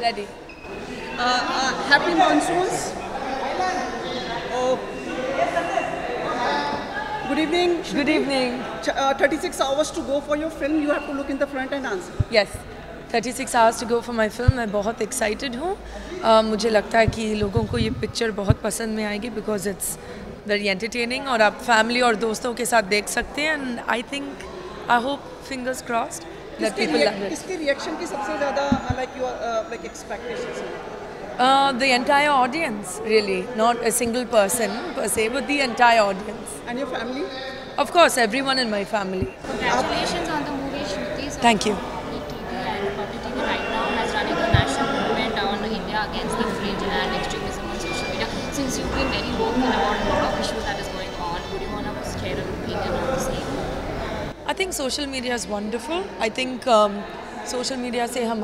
Ready. Happy monsoons. Good evening. Good evening. 36 hours to go for your film. You have to look in the front and answer. Yes. 36 hours to go for my film. मैं बहुत excited हूँ. मुझे लगता है कि लोगों को ये पिक्चर बहुत पसंद में आएगी because it's very entertaining और आप फैमिली और दोस्तों के साथ देख सकते हैं. And I hope fingers crossed that people love it. किसके reaction की सबसे ज़्यादा like your like expectations? The entire audience, really, not a single person per se, but the entire audience. And your family? Of course, everyone in my family. Congratulations on the movie, Shruti. Thank you. TV and Republic TV right now has run a national movement on India against the fringe and extremism on social media. Since you've been very vocal about a lot of issues that is going on, would you want to share an opinion on the same? I think social media is wonderful. I think social media से हम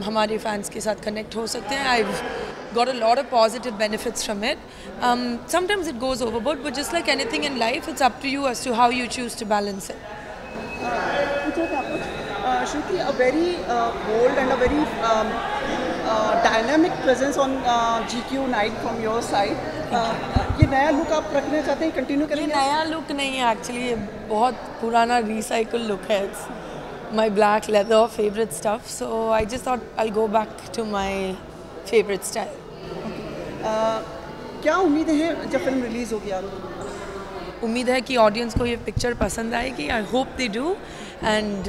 हमारे fans के साथ connect हो सकते हैं. I've got a lot of positive benefits from it. Sometimes it goes overboard, but just like anything in life, it's up to you as to how you choose to balance it. Shruti, a very bold and a very dynamic presence on GQ night from your side. ये नया look आप रखना चाहते हैं, continue करेंगे? ये नया look नहीं है actually, ये बहुत पुराना recycle look है. It's my black leather favorite stuff, so I just thought I'll go back to my favorite style. क्या उम्मीद है जब फिल्म रिलीज होगी आपको? उम्मीद है कि ऑडियंस को ये पिक्चर पसंद आएगी. I hope they do and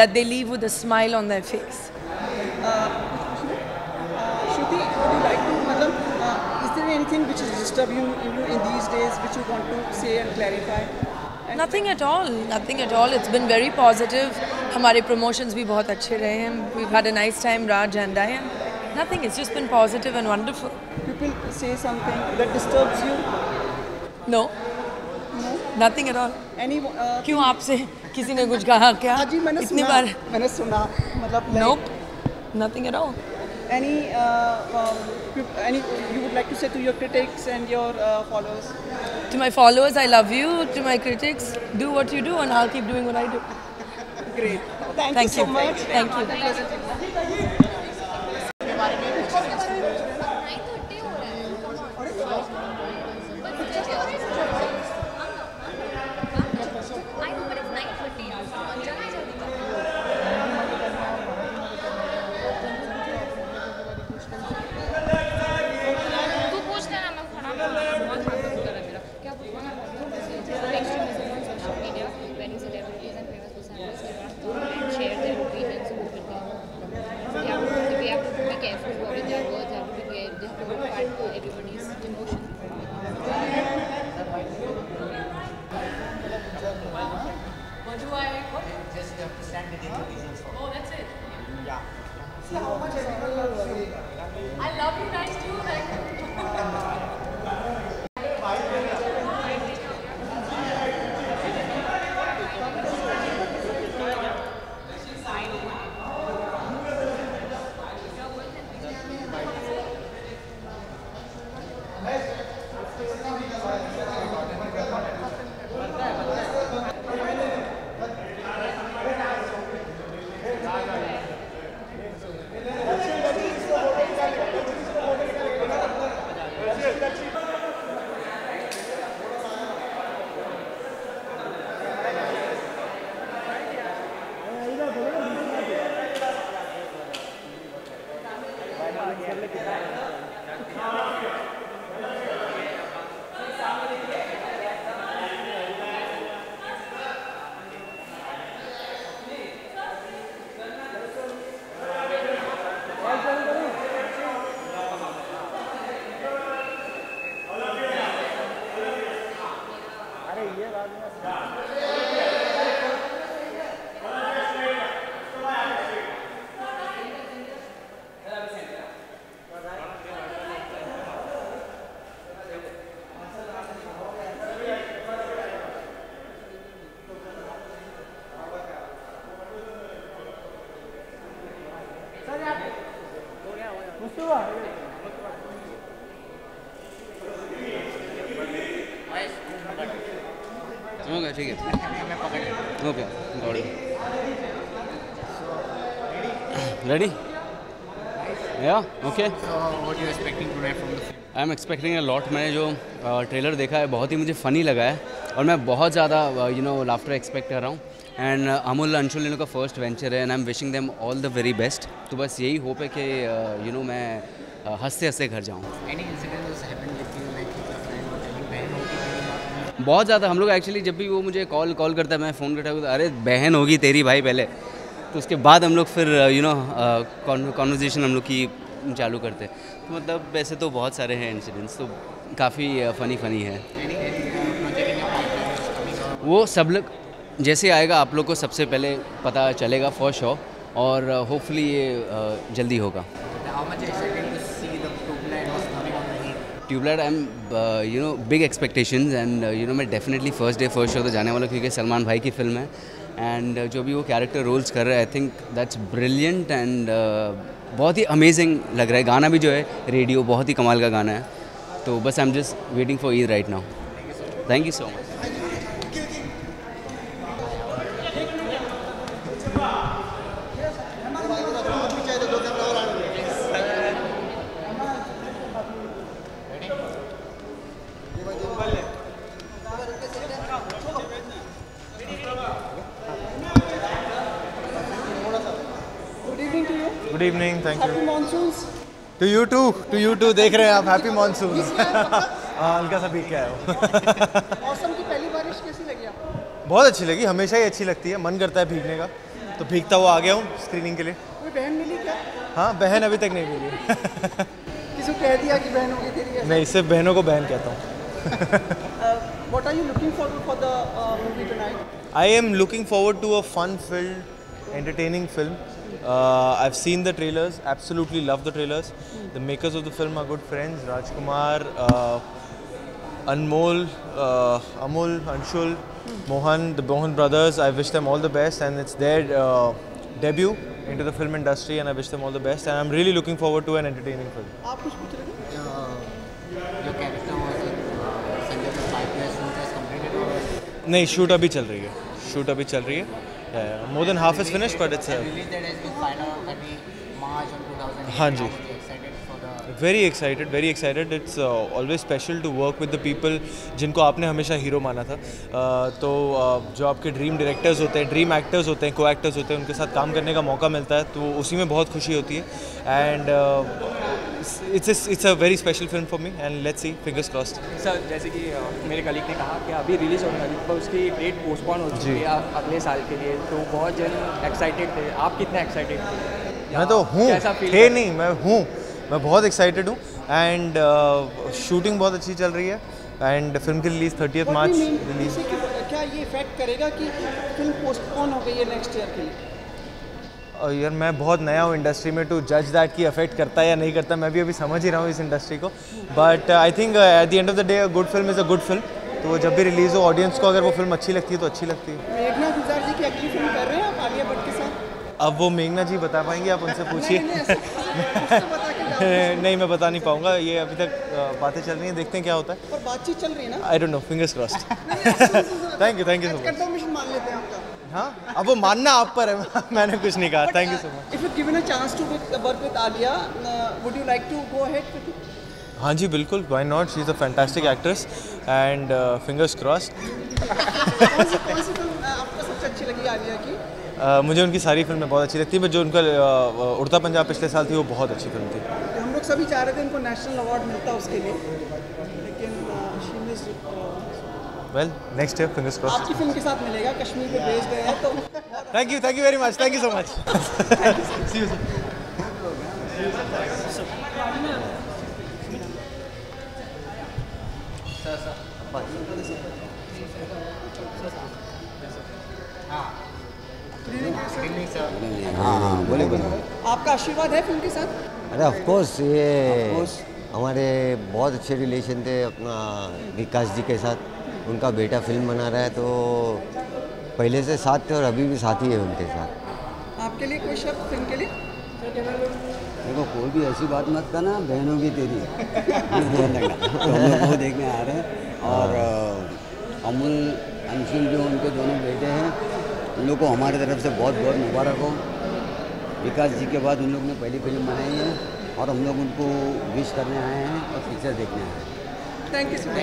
that they leave with a smile on their face. Shruti, would you like to मतलब is there anything which is disturbing you in these days which you want to say and clarify? Nothing at all. Nothing at all. It's been very positive. हमारे promotions भी बहुत अच्छे रहे हैं. We've had a nice time, Raj and I. Nothing. It's just been positive and wonderful. People say something that disturbs you? No. No. Nothing at all. Any? क्यों आपसे किसी ने कुछ कहा क्या? हाँ जी मैंने सुना मतलब. Nope. Nothing at all. Any you would like to say to your critics and your followers? To my followers, I love you. To my critics, do what you do and I'll keep doing what I do. Great. Thank you so much. Thank you. I love you guys too. Okay ठीक है okay ready या okay I am expecting a lot. मैंने जो trailer देखा है बहुत ही मुझे funny लगा है और मैं बहुत ज़्यादा लाफ्टर एक्सपेक्ट कर रहा हूँ। एंड अमूल अंशुल इनका फर्स्ट वेंचर है and I am wishing them all the very best. तो बस यही होप है कि मैं हंसते हंसते घर जाऊँ। बहुत ज़्यादा हम लोग एक्चुअली जब भी वो मुझे कॉल करता है मैं फ़ोन करता हूँ अरे बहन होगी तेरी भाई पहले, तो उसके बाद हम लोग फिर कॉन्वर्जेसन हम लोग की चालू करते। तो मतलब वैसे तो बहुत सारे हैं इंसिडेंट्स, तो काफ़ी फ़नी है। वो सब लोग जैसे आएगा आप लोग को सबसे पहले पता चलेगा फॉर श्योर और होपफुली ये जल्दी होगा। Tubelight I am big expectations and मैं definitely first day first show तो जाने वाला क्योंकि सलमान भाई की फ़िल्म है एंड जो भी वो कैरेक्टर रोल्स कर रहा है I think that's brilliant and बहुत ही अमेजिंग लग रहा है। गाना भी जो है रेडियो बहुत ही कमाल का गाना है। तो बस I am just waiting for Eid right now. Thank you so much. Good evening, thank Happy you. monsoons. To you too देख रहे हैं आप, हैप्पी मानसून। हाँ हल्का सा भीग के आया हो। मौसम की पहली बारिश कैसी लगी आपको? बहुत अच्छी लगी, हमेशा ही अच्छी लगती है, मन करता है भीगने का, तो भीगता हुआ आ गया हूँ स्क्रीनिंग के लिए। कोई बहन मिली क्या? हाँ बहन अभी तक नहीं मिली। किसी को कह दिया कि बहन होगी तेरी? ऐसा? नहीं, सिर्फ बहनों को बहन कहता हूँ। What are you looking forward for the movie tonight? I am looking forward to a fun-filled, entertaining film. I've seen the trailers, absolutely love the trailers. The makers of the film are good friends, Rajkumar, Anmol, Amul, Anshul, Mohan, the Mohan brothers. I wish them all the best and it's their debut into the film industry and I wish them all the best and I'm really looking forward to an entertaining film. आप कुछ पूछ रहे थे? your character was Sanjay Dutt 5 years shoot has completed or नहीं, shoot अभी चल रही है। More than half is finished, but it's release that has been filed out at March of 2008. हाँ जी। How excited for the very excited. It's always special to work with the people जिनको आपने हमेशा hero माना था। तो जो आपके dream directors होते हैं, ड्रीम एक्टर्स होते हैं, को एक्टर्स होते हैं, उनके साथ काम करने का मौका मिलता है, तो उसी में बहुत खुशी होती है। And it's a very special film for me and let's see, fingers crossed. Sir जैसे कि मेरे कलीग ने कहा कि अभी रिलीज़ होने वाली पर उसकी डेट पोस्टपोन हो चुकी है अगले साल के लिए, तो बहुत जन एक्साइटेड थे। आप कितने एक्साइटेड थे? मैं तो हूँ, थे नहीं, मैं बहुत एक्साइटेड हूँ एंड शूटिंग बहुत अच्छी चल रही है एंड फिल्म की रिलीज 30 मार्च रिलीज। क्या ये इफेक्ट करेगा कि फिल्म पोस्टपोन हो गई है नेक्स्ट ईयर के लिए? यार मैं बहुत नया हूँ इंडस्ट्री में, टू जज दैट कि अफेक्ट करता है या नहीं करता, मैं भी अभी समझ ही रहा हूँ इस इंडस्ट्री को। But I think eight the end of the day a good film is a good film. तो जब भी रिलीज़ हो ऑडियंस को अगर वो फिल्म अच्छी लगती है तो अच्छी लगती है। मेघना गुलजार जी की अगली फिल्म कर रहे हैं आप आलिया भट्ट के साथ? अब वो मेघना जी बता पाएंगे, आप उनसे पूछिए। नहीं, नहीं मैं बता नहीं पाऊँगा, ये अभी तक बातें चल रही हैं, देखते हैं क्या होता है। और बातचीत चल रही है ना? I don't know, fingers crossed. Thank you so much. Confirmation मान लेते हैं आपका। हाँ अब वो मानना आप पर है, मैंने कुछ नहीं कहा। Thank you so much. If you're given a chance to work with Alia, would you like to go ahead with it? हाँ जी बिल्कुल, why not, she is a fantastic actress and fingers crossed. कौन सी film आपको सबसे अच्छी लगी आलिया की? मुझे उनकी सारी फिल्में बहुत अच्छी लगती है, बट जो उनका उड़ता पंजाब पिछले साल थी वो बहुत अच्छी फिल्म थी। हम लोग सभी चाह रहे थे उनको नेशनल अवार्ड मिलता उसके लिए, लेकिन she missed it. Well next year, fingers crossed. आपकी फिल्म के साथ मिलेगा, कश्मीर में भेज रहे हैं तो। Thank you very much, thank you so much. See you soon. हाँ बोले बोले। आपका आशीर्वाद है फिल्म के साथ? अरे ऑफ कोर्स, ये हमारे बहुत अच्छे रिलेशन थे अपना विकास जी के साथ। उनका बेटा फिल्म बना रहा है तो पहले से साथ थे और अभी भी साथ ही है उनके साथ। आपके लिए कोई शब्द फिल्म के लिए? देखो कोई भी ऐसी बात मत करना, बहनों की तेरी ध्यान रखना। तो हम लोग वो देखने आ रहे हैं और अमूल अंशुल जो उनके दोनों बेटे हैं उन लोग को हमारे तरफ से बहुत बहुत मुबारक हो। विकास जी के बाद उन लोग ने पहली फिल्म बनाई है और हम लोग उनको विश करने आए हैं और पिक्चर देखने आए हैं। Thank you so much.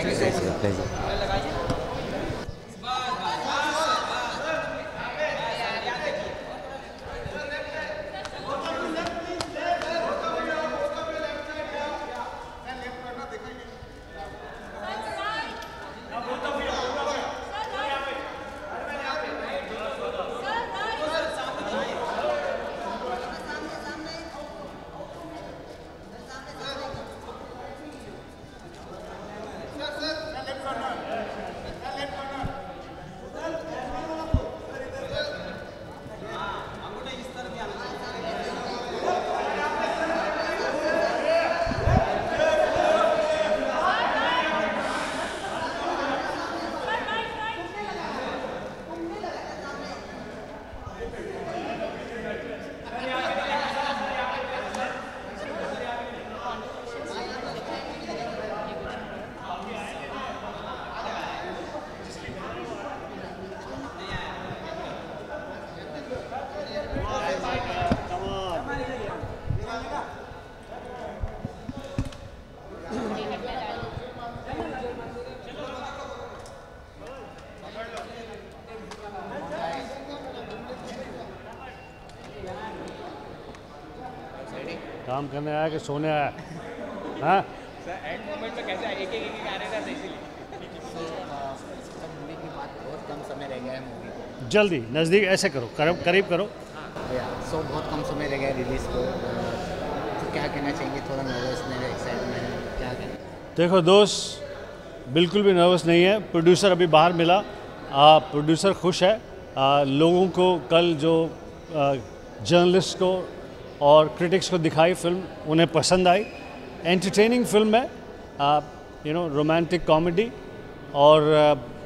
काम करने आया कि सोने आया? हाँ सर एंड मोमेंट पे कैसे एक आ रहे थे इसीलिए मूवी की बात बहुत कम समय रह गया है मूवी को। जल्दी नज़दीक ऐसे करो, करीब करो। सो बहुत कम समय रह गया रिलीज़ को, तो क्या कहना चाहिए? थोड़ा नर्वसनेस, एक्साइटमेंट क्या कहना? देखो दोस्त, बिल्कुल भी नर्वस नहीं है। प्रोड्यूसर अभी बाहर मिला, प्रोड्यूसर खुश है। लोगों को कल जो जर्नलिस्ट को और क्रिटिक्स को दिखाई फिल्म, उन्हें पसंद आई। एंटरटेनिंग फिल्म है, रोमांटिक कॉमेडी, और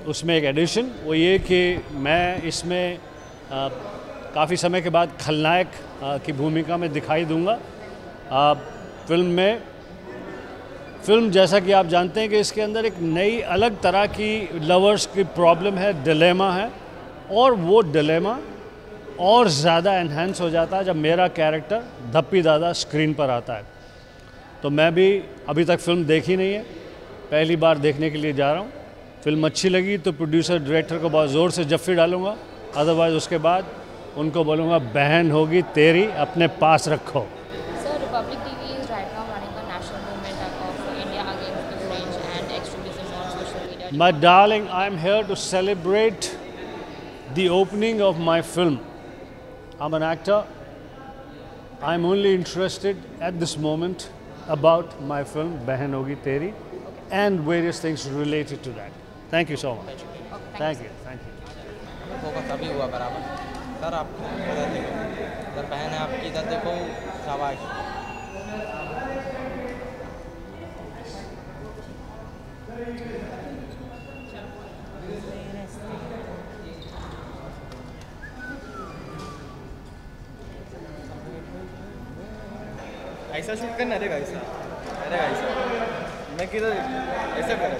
उसमें एक एडिशन वो ये कि मैं इसमें काफ़ी समय के बाद खलनायक की भूमिका में दिखाई दूंगा फिल्म जैसा कि आप जानते हैं कि इसके अंदर एक नई अलग तरह की लवर्स की प्रॉब्लम है, डिलेमा है, और वो डिलेमा और ज़्यादा एनहेंस हो जाता है जब मेरा कैरेक्टर धप्पी दादा स्क्रीन पर आता है। तो मैं भी अभी तक फिल्म देखी नहीं है, पहली बार देखने के लिए जा रहा हूँ। फिल्म अच्छी लगी तो प्रोड्यूसर डायरेक्टर को बहुत ज़ोर से जफ्फी डालूँगा, अदरवाइज़ उसके बाद उनको बोलूँगा बहन होगी तेरी, अपने पास रखो। Sir, Republic TV is right now running a national movement of India against the French and extremism on social media. My darling, I'm here to celebrate the opening of my film. I'm an actor. I'm only interested at this moment about my film Behan Hogi Teri and various things related to that. Thank you so much. Thank you. Focus अभी हुआ बराबर। Sir आप इधर देखो, इधर बहन है आपकी, इधर देखो, शाबाश। ऐसा शूट करना रहेगा, ऐसा मैं किधर ऐसा कर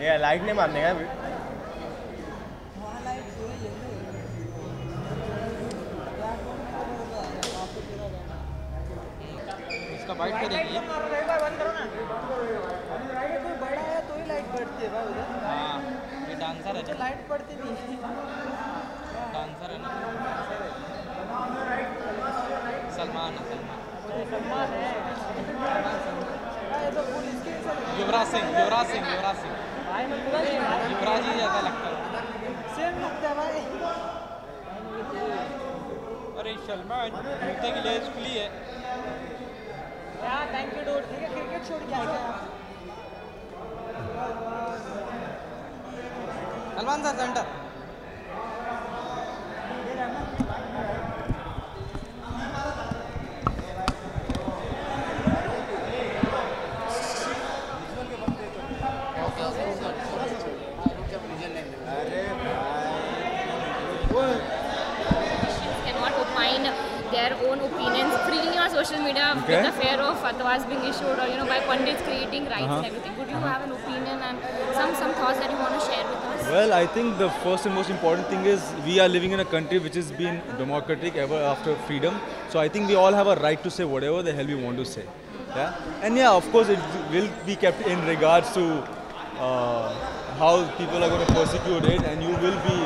ये लाइट नहीं मारने का अभी। इसका बाइट करेगी। कोई बड़ा है तो ही लाइट बढ़ती है भाई उधर। हाँ, ये डांसर है ना। लाइट पड़ती नहीं। डांसर है ना। सलमान है। युवराज सिंह युवराज ही ज़्यादा लगता है। सेम लगता है भाई। अरे सलमान जूते की लेस खुली है। Thank you dude. ठीक है, क्रिकेट छोड़ के आएगा। Salman sir centre. of fatwas being issued or by pundits creating rights and everything. Would you have an opinion and some thoughts that you want to share with us? Well, I think the first and most important thing is we are living in a country which has been democratic ever after freedom. So I think we all have a right to say whatever the hell we want to say. Yeah, and yeah, of course it will be kept in regards to how people are going to persecute it, and you will be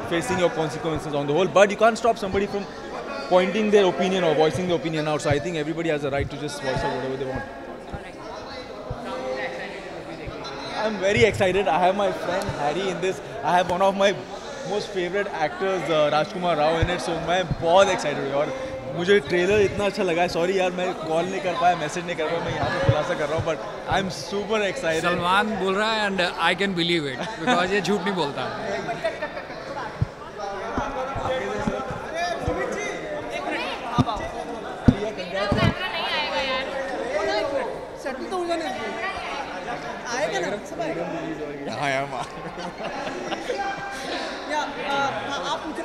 facing your consequences on the whole. But you can't stop somebody from pointing their opinion or voicing their opinion out. So I think everybody has a right to just voice out whatever they want. I'm very excited. I have my friend Harry in this. I have one of my most favorite actors, Rajkumar Rao, in it. So मैं बहुत excited हूँ और मुझे trailer इतना अच्छा लगा है. Sorry यार मैं कॉल नहीं कर पाया, मैसेज नहीं कर पाया, मैं यहाँ पे खुलासा कर रहा हूँ, but I am super excited. Salman बोल रहा है and I can believe it because ये झूठ नहीं बोलता. हाँ यार आप मुझे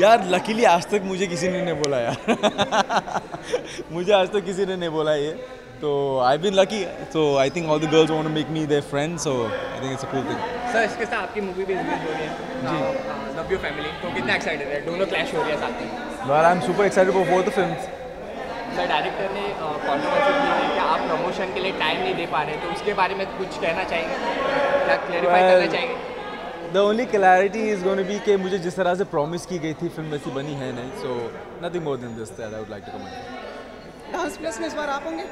यार लकीली आज तक मुझे किसी ने नहीं बोला यार. मुझे आज तक किसी ने नहीं बोला ये, तो I been lucky. So I think all the girls want to make me their friend, so I think it's a cool thing. Sir इसके साथ आपकी मूवी भी रिलीज हो रही है जी, लव यू फैमिली, तो कितना एक्साइटेड है? दोनों क्लैश हो रही है साथ में. Well I am super excited for both the films. Sir director ने कॉन्ट्रोवर्सी की है कि आप प्रमोशन के लिए टाइम नहीं दे पा रहे, तो उसके बारे में कुछ कहना चाहेंगे, क्या क्लैरिफाई करना चाहेंगे? The only clarity is going to be कि मुझे जिस तरह से प्रॉमिस की गई थी फिल्म वैसी बनी है नहीं. So nothing more than this that I would like to comment. Dance plus में इस बार आप होंगे?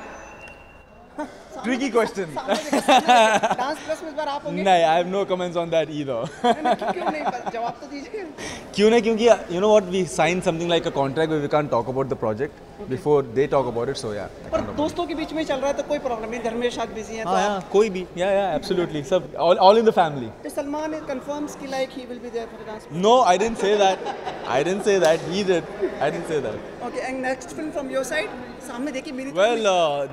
Tricky question. डांस प्लस में इस बार आप होंगे? नहीं, I have no comments on that either. क्यों नहीं, जवाब तो दीजिए. क्यों नहीं? क्योंकि you know what, we signed something like a contract where we can't talk about the project before they talk about it. So yeah. पर दोस्तों के बीच में चल रहा है तो कोई प्रॉब्लम नहीं. धर्मेश आज बिजी हैं. हाँ यार कोई भी. Yeah absolutely. सब all in the family. तो सलमान confirms कि like he will be there for the dance. No, I didn't say that. I didn't say that. He did. I didn't say that. Okay, and next film from your side? सामने देखिए मेरी. Well,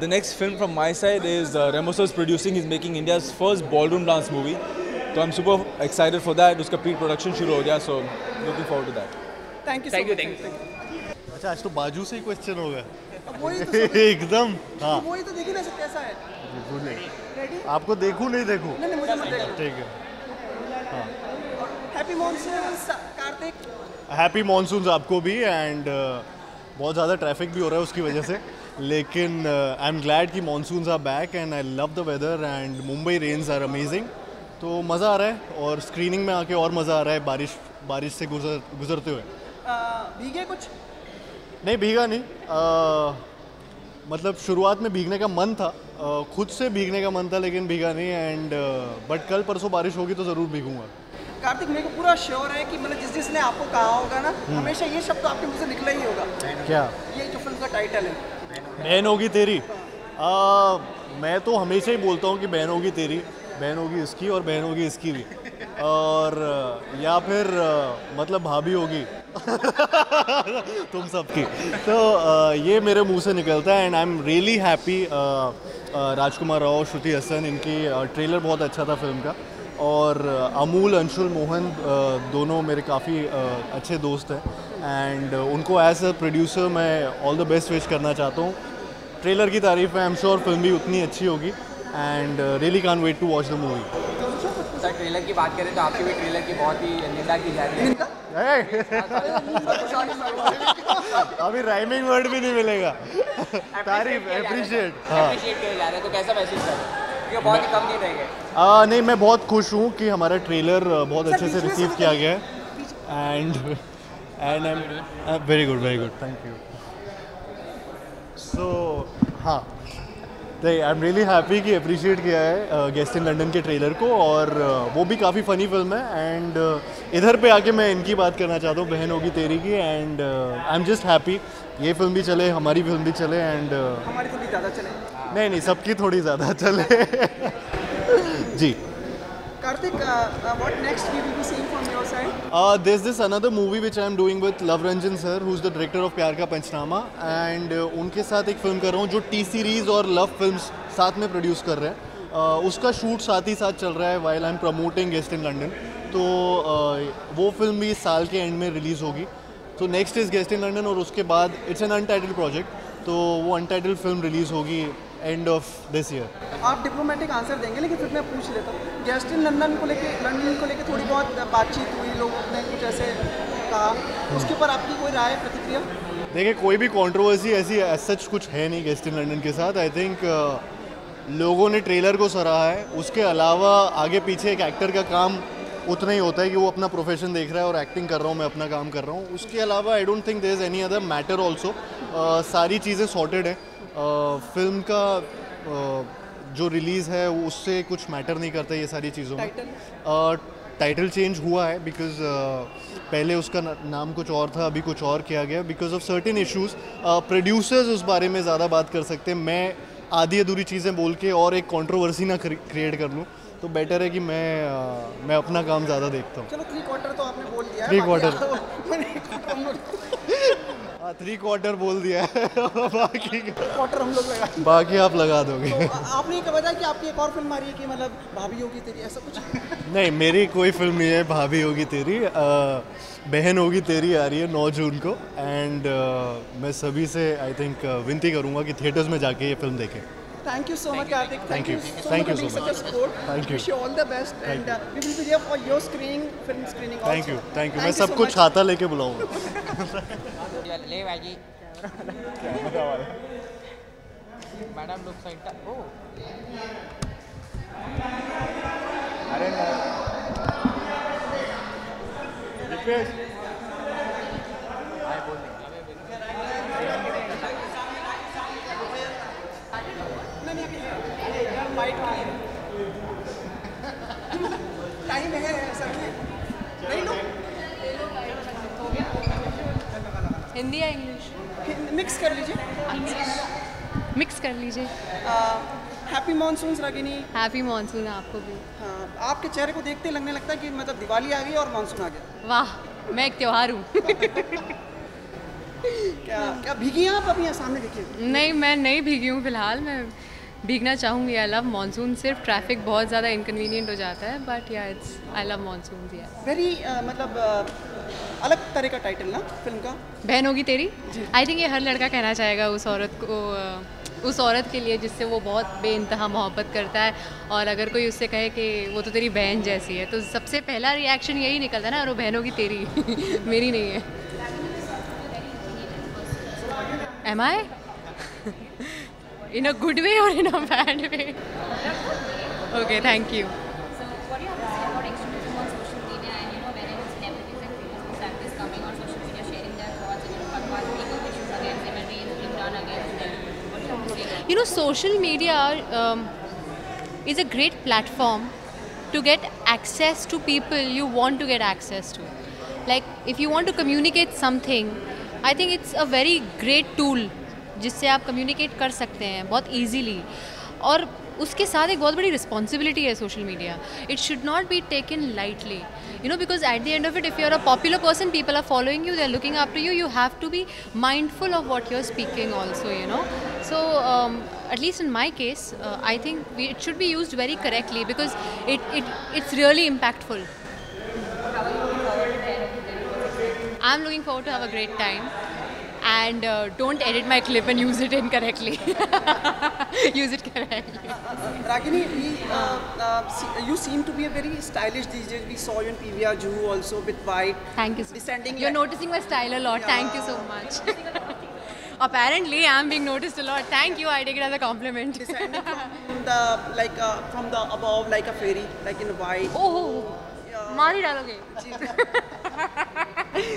the next film from my side is Remo sir is producing. He's making India's first ballroom dance movie. So I'm super excited for that. उसका pre-production शुरू हो गया, so looking forward to that. Thank you. Thank you. अच्छा आज तो बाजू से ही question हो गया. वही तो एकदम. हाँ. वही तो देखिए ना सर कैसा है. देखूँ नहीं. Ready? आपको देखूँ नहीं देखूँ. नहीं मुझे मत देखो. ठीक है. हाँ. Happy monsoons, Kartik. Happy monsoons आपको भी. एंड बहुत ज़्यादा ट्रैफिक भी हो रहा है उसकी वजह से, लेकिन आई एम ग्लैड कि monsoons are back and I love the weather and Mumbai rains are amazing. तो मज़ा आ रहा है और स्क्रीनिंग में आके और मज़ा आ रहा है बारिश से गुजरते हुए. भीगे कुछ? नहीं भीगा नहीं. मतलब शुरुआत में भीगने का मन था, खुद से भीगने का मन था, लेकिन भीगा नहीं. एंड बट कल परसों बारिश होगी तो ज़रूर भीगूंगा. कार्तिक मेरे को पूरा श्योर है कि मतलब जिसने आपको कहा होगा ना, हमेशा ये शब्द आपके मुंह से निकला ही होगा. क्या? ये जो फिल्म का टाइटल है बहन होगी तेरी. मैं तो हमेशा ही बोलता हूँ कि बहन होगी तेरी, बहन होगी इसकी और बहन होगी इसकी भी, और या फिर मतलब भाभी होगी तुम सबकी. तो ये मेरे मुंह से निकलता है. And I am really happy. Rajkummar Rao, Shruti Haasan, इनकी ट्रेलर बहुत अच्छा था फिल्म का. और अमूल, अंशुल, मोहन दोनों मेरे काफ़ी अच्छे दोस्त हैं. एंड उनको एज अ प्रोड्यूसर मैं ऑल द बेस्ट विश करना चाहता हूँ. ट्रेलर की तारीफ है, आई एम श्योर फिल्म भी उतनी अच्छी होगी. And really can't wait to watch the movie. Sir trailer की बात करें तो आपकी भी ट्रेलर की बहुत ही निंदा की जा रही है. अभी राइमिंग वर्ड भी नहीं मिलेगा. तारीफ, अप्रिशिएट किया जा रहा है, तो कैसा महसूस कर रहे हैं? ये बहुत ही कम दिन रह गए. नहीं मैं बहुत खुश हूँ कि हमारा ट्रेलर बहुत अच्छे से रिसीव किया गया है. And I am very good, thank you. So हाँ, आई एम रियली हैप्पी कि अप्रिशिएट किया है गेस्ट इन लंडन के ट्रेलर को. और वो भी काफ़ी फ़नी फिल्म है. एंड इधर पे आके मैं इनकी बात करना चाहता हूँ, बहन होगी तेरी की. And I am just happy ये फिल्म भी चले, हमारी फिल्म भी चले. एंड हमारी थोड़ी ज़्यादा चले. नहीं सबकी थोड़ी ज़्यादा चले. जी. Karthik, what next we will be seeing from your side? There's this another movie which I'm doing with Love Ranjan sir, who's the director of प्यार का पंचनामा. एंड उनके साथ एक फिल्म कर रहा हूँ जो टी सीरीज़ और लव फिल्म्स साथ में प्रोड्यूस कर रहे हैं. उसका शूट साथ ही साथ चल रहा है while I'm promoting Guest in London. तो वो फिल्म भी इस साल के एंड में रिलीज़ होगी। तो next is guest in London, और उसके बाद इट्स एन अनटाइटल्ड प्रोजेक्ट, तो वो अनटाइटल्ड फिल्म रिलीज़ होगी एंड ऑफ दिस ईयर। आप डिप्लोमेटिक आंसर देंगे, लेकिन फिर मैं पूछ लेता हूँ, गेस्ट इन लंदन को लेके थोड़ी बहुत बातचीत हुई, लोगों ने कुछ ऐसे कहा, उसके ऊपर आपकी कोई राय प्रतिक्रिया? देखिए, कोई भी कंट्रोवर्सी ऐसी सच कुछ है नहीं गेस्ट इन लंदन के साथ। आई थिंक लोगों ने ट्रेलर को सराहा है, उसके अलावा आगे पीछे एक एक्टर का काम उतना ही होता है कि वो अपना प्रोफेशन देख रहा है और एक्टिंग कर रहा हूँ, मैं अपना काम कर रहा हूँ। उसके अलावा I don't think there is any other matter also. सारी चीज़ें सॉर्टेड हैं। फिल्म का जो रिलीज़ है उससे कुछ मैटर नहीं करता ये सारी चीज़ों में। टाइटल चेंज हुआ है बिकॉज पहले उसका नाम कुछ और था, अभी कुछ और किया गया because of certain issues. Producers उस बारे में ज़्यादा बात कर सकते हैं, मैं आधी अधूरी चीज़ें बोल के और एक कंट्रोवर्सी ना क्रिएट कर लूँ, तो बेटर है कि मैं अपना काम ज़्यादा देखता हूँ। चलो 3/4 तो आपने बोल दिया है। 3/4 3/4 बोल दिया है बाकी 3/4 हम लोग लगा, बाकी आप लगा दोगे। तो आपने ये बताया कि आपकी एक और फिल्म आ रही है कि मतलब भाभी होगी तेरी, ऐसा कुछ? नहीं, मेरी कोई फिल्म नहीं है भाभी होगी तेरी। बहन होगी तेरी आ रही है 9 जून को, एंड मैं सभी से आई थिंक विनती करूँगा कि थिएटर्स में जाके ये फिल्म देखें। Thank you so much, Karthik. Thank you. so Thank much you for being so such a much. support. Thank you. Wish you all the best, and we will be there for your screening, film screening also. Thank you. मैं you so सबको much. छाता लेके बुलाऊंगा। ले भाई madam look centre. ओ अरे time है sir, नहीं लो, हिंदी या इंग्लिश मिक्स कर लीजिए। मिक्स कर लीजिए। Happy monsoon Ragini. Happy monsoon आपको भी। हाँ, आपके चेहरे को देखते लगने लगता है कि मतलब दिवाली आ गई और मानसून आ गया। वाह, मैं एक त्योहार हूँ। क्या भीगी हैं आप? अभी यहाँ सामने देखिए। नहीं, मैं नहीं भीगी हूँ फिलहाल, मैं भीगना चाहूँगी। I love monsoon. सिर्फ ट्रैफिक बहुत ज़्यादा इनकन्वीनियंट हो जाता है, बट या it's I love monsoon. Very मतलब अलग तरह का टाइटल ना फिल्म का, बहन होगी तेरी। आई थिंक ये हर लड़का कहना चाहेगा उस औरत को, उस औरत के लिए जिससे वो बहुत बेइंतहा मोहब्बत करता है, और अगर कोई उससे कहे कि वो तो तेरी बहन जैसी है, तो सबसे पहला रिएक्शन यही निकलता है ना, और वो बहन होगी तेरी। मेरी नहीं है। Am I in a good way or in a bad way? Okay, thank you. So what do you have to say about extremism on social media, and wherein celebrities and famous personalities coming on social media sharing their thoughts and Bhagwan speak of issues against them and raids being done against them? What do you have to say? Social media is a great platform to get access to people you want to get access to. Like if you want to communicate something, I think it's a very great tool जिससे आप communicate कर सकते हैं बहुत easily, और उसके साथ एक बहुत बड़ी रिस्पॉन्सिबिलिटी है social media. It should not be taken lightly, because at the end of it, if you are a popular person, people are following you, they are looking after you, you have to be mindful of what you are speaking also, so at least in my case, I think it should be used very correctly because it's really impactful. I'm looking forward to have a great time. And don't edit my clip and use it incorrectly. Use it correctly. Ragini, you seem to be a very stylish these days. We saw you in PVR Juhu also with white. Thank you. Descending. You're noticing my style a lot. Yeah. Thank you so much. Apparently, I'm being noticed a lot. Thank you. I take it as a compliment. Descending from the above, like a fairy, like in white. Oh. मार ही डालोगे.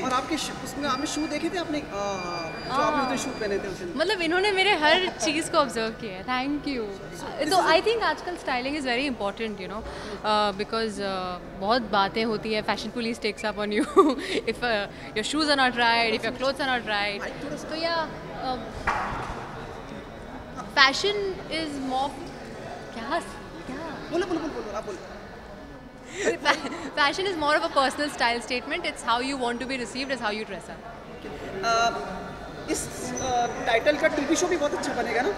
और आपके उसमें आपने शू देखे थे आपने, जो आपने उधर शू पहने थे उसमें, मतलब इन्होंने मेरे हर चीज़ को ऑब्जर्व किया है. Thank you. तो आई थिंक आजकल styling is very important, because बहुत बातें होती है. Fashion police takes up on you if your shoes are not right, if your clothes are not right. तो या फैशन इज मोर क्या बोलो आप बोलो. Fashion is more of a personal style statement. It's how you want to be received, is how you dress up. इस title का TV show भी बहुत अच्छा बनेगा ना?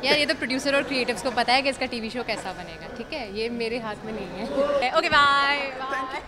यार ये तो प्रोड्यूसर और क्रिएटिव्स को पता है कि इसका टीवी शो कैसा बनेगा, ठीक है, ये मेरे हाथ में नहीं है। Okay bye bye.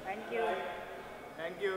Thank you. Thank you.